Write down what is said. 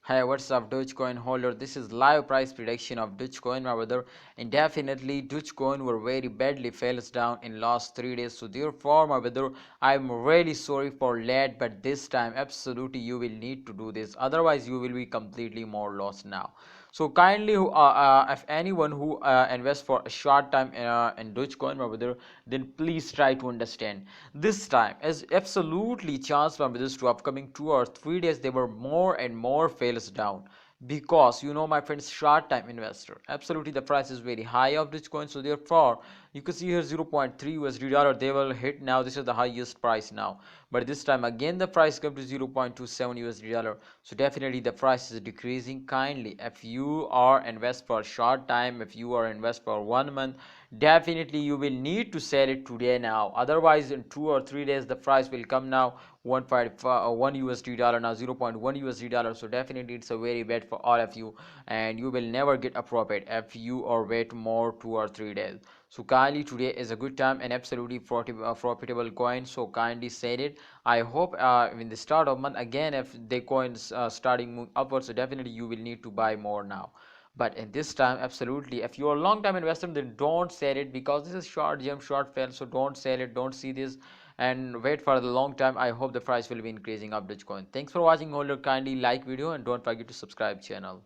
Hey, what's up, Dogecoin holder? This is live price prediction of Dogecoin, my brother. And definitely, Dogecoin were very badly fails down in last 3 days. So therefore, my brother, I'm really sorry for late, but this time, absolutely, you will need to do this. Otherwise, you will be completely more lost now. So kindly, if anyone who invests for a short time in Dogecoin, my brother, then please try to understand. This time, as absolutely chance, my brothers, to upcoming 2 or 3 days, they were more and more fails down because my friends, short time investor, absolutely the price is very high of Dogecoin. So therefore, you can see here 0.3 USD dollar they will hit now. This is the highest price now, but this time again the price come to 0.27 USD dollar. So definitely the price is decreasing. Kindly, if you are invest for a short time, if you are invest for 1 month, definitely you will need to sell it today now. Otherwise, in 2 or 3 days the price will come now 1 USD dollar, now 0.1 USD dollar. So definitely it's a very bad for all of you, and you will never get a profit if you or wait more 2 or 3 days. So kindly, today is a good time and absolutely profitable coin. So kindly sell it. I hope in the start of month again, if the coins starting move upwards, so definitely you will need to buy more now. But in this time, absolutely, if you are a long time investor, then don't sell it, because this is short jump, short fail. So don't sell it, don't see this, and wait for the long time. I hope the price will be increasing of Dogecoin. Thanks for watching, holder. Kindly like video and don't forget to subscribe channel.